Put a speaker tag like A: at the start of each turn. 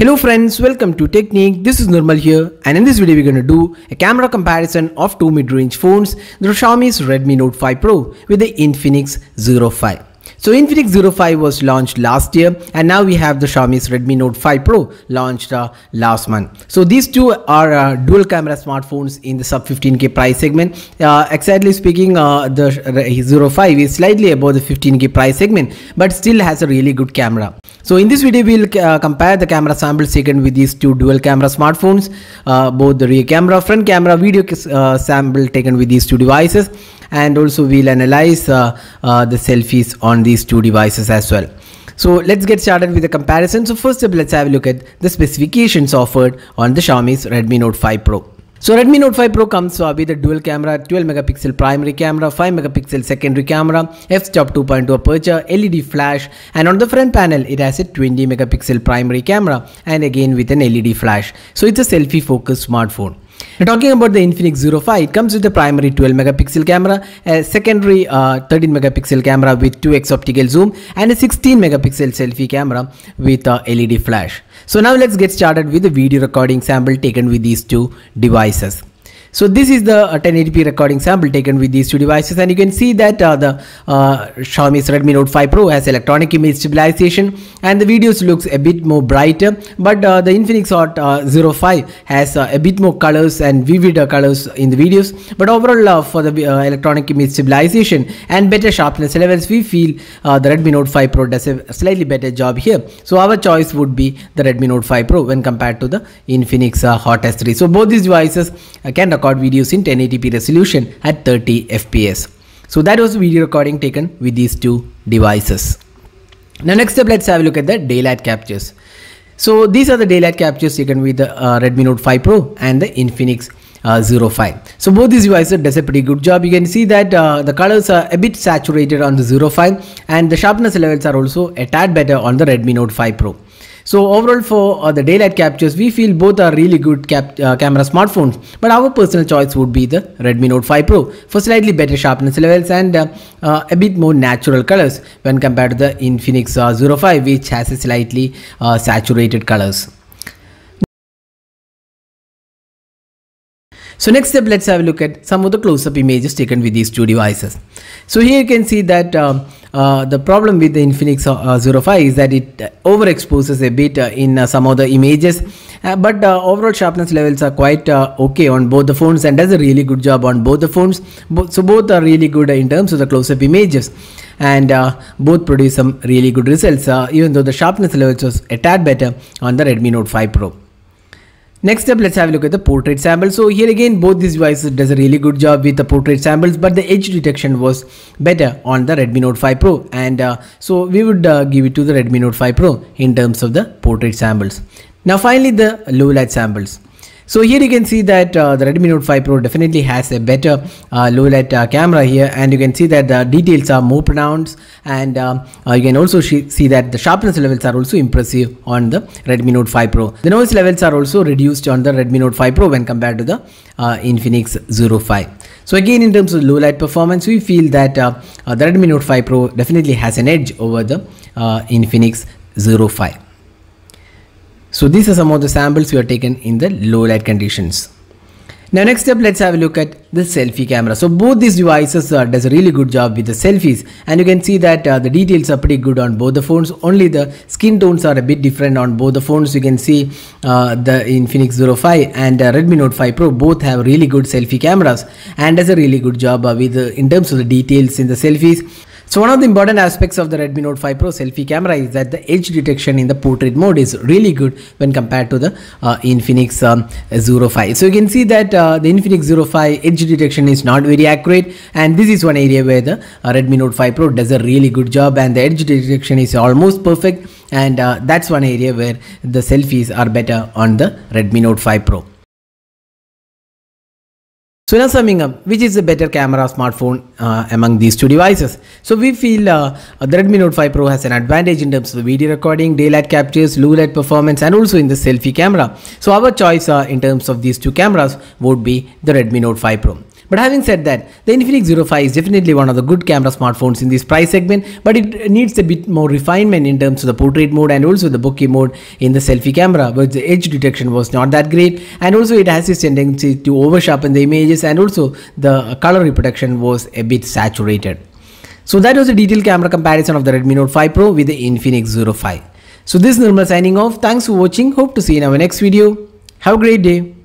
A: Hello friends, welcome to Technique. This is Nirmal here, and in this video we're going to do a camera comparison of two mid-range phones, the Xiaomi's Redmi Note 5 Pro with the Infinix Zero 5. So Infinix Zero 5 was launched last year, and now we have the Xiaomi's Redmi Note 5 Pro launched last month. So these two are dual camera smartphones in the sub 15k price segment. Exactly speaking, the Zero 5 is slightly above the 15k price segment, but still has a really good camera. So in this video we'll compare the camera samples taken with these two dual camera smartphones, both the rear camera, front camera, video sample taken with these two devices, and also we'll analyze the selfies on these two devices as well. So let's get started with the comparison. So first up, let's have a look at the specifications offered on the Xiaomi's Redmi Note 5 Pro. So Redmi Note 5 Pro comes with a dual camera, 12 megapixel primary camera, 5 megapixel secondary camera, f-stop 2.2 aperture, LED flash, and on the front panel it has a 20 megapixel primary camera and again with an LED flash. So it's a selfie focused smartphone. Now talking about the Infinix Zero 5, it comes with a primary 12 megapixel camera, a secondary 13 megapixel camera with 2x optical zoom, and a 16 megapixel selfie camera with a LED flash. So now let's get started with the video recording sample taken with these two devices. So this is the 1080p recording sample taken with these two devices, and you can see that the Xiaomi's Redmi Note 5 Pro has electronic image stabilization and the videos looks a bit more brighter, but the Infinix Hot Zero 5 has a bit more colors and vivid colors in the videos. But overall for the electronic image stabilization and better sharpness levels, we feel the Redmi Note 5 Pro does a slightly better job here. So our choice would be the Redmi Note 5 Pro when compared to the Infinix Hot S3. So both these devices can record videos in 1080p resolution at 30 fps. So that was the video recording taken with these two devices. Now next up, let's have a look at the daylight captures. So these are the daylight captures taken with the Redmi Note 5 Pro and the Infinix Zero 5. So both these devices does a pretty good job. You can see that the colors are a bit saturated on the Zero 5 and the sharpness levels are also a tad better on the Redmi Note 5 Pro. So overall for the daylight captures, we feel both are really good camera smartphones, but our personal choice would be the Redmi Note 5 Pro for slightly better sharpness levels and a bit more natural colors when compared to the Infinix Zero 5, which has a slightly saturated colors. So next step, let's have a look at some of the close-up images taken with these two devices. So here you can see that the problem with the Infinix Zero 5 is that it overexposes a bit in some of the images, but overall sharpness levels are quite okay on both the phones and does a really good job on both the phones. So both are really good in terms of the close-up images, and both produce some really good results, even though the sharpness levels was a tad better on the Redmi Note 5 Pro. Next up, let's have a look at the portrait sample. So here again, both these devices does a really good job with the portrait samples, but the edge detection was better on the Redmi Note 5 Pro, and so we would give it to the Redmi Note 5 Pro in terms of the portrait samples. Now finally, the low light samples. So here you can see that the Redmi Note 5 Pro definitely has a better low light camera here, and you can see that the details are more pronounced, and you can also see that the sharpness levels are also impressive on the Redmi Note 5 Pro. The noise levels are also reduced on the Redmi Note 5 Pro when compared to the Infinix Zero 5. So again, in terms of low light performance, we feel that the Redmi Note 5 Pro definitely has an edge over the Infinix Zero 5. So these are some of the samples we are taken in the low light conditions. Now next up, let's have a look at the selfie camera. So both these devices does a really good job with the selfies, and you can see that the details are pretty good on both the phones. Only the skin tones are a bit different on both the phones. You can see the Infinix Zero 5 and Redmi Note 5 Pro both have really good selfie cameras and does a really good job with in terms of the details in the selfies. So one of the important aspects of the Redmi Note 5 Pro selfie camera is that the edge detection in the portrait mode is really good when compared to the Infinix Zero 5. So you can see that the Infinix Zero 5 edge detection is not very accurate, and this is one area where the Redmi Note 5 Pro does a really good job, and the edge detection is almost perfect, and that's one area where the selfies are better on the Redmi Note 5 Pro. So now summing up, which is the better camera smartphone among these two devices? So we feel the Redmi Note 5 Pro has an advantage in terms of video recording, daylight captures, low light performance, and also in the selfie camera. So our choice in terms of these two cameras would be the Redmi Note 5 Pro. But having said that, the Infinix Zero 5 is definitely one of the good camera smartphones in this price segment, but it needs a bit more refinement in terms of the portrait mode and also the bokeh mode in the selfie camera, where the edge detection was not that great, and also it has this tendency to over sharpen the images, and also the color reproduction was a bit saturated. So that was a detailed camera comparison of the Redmi Note 5 Pro with the Infinix Zero 5. So this is Nirmal signing off. Thanks for watching. Hope to see you in our next video. Have a great day.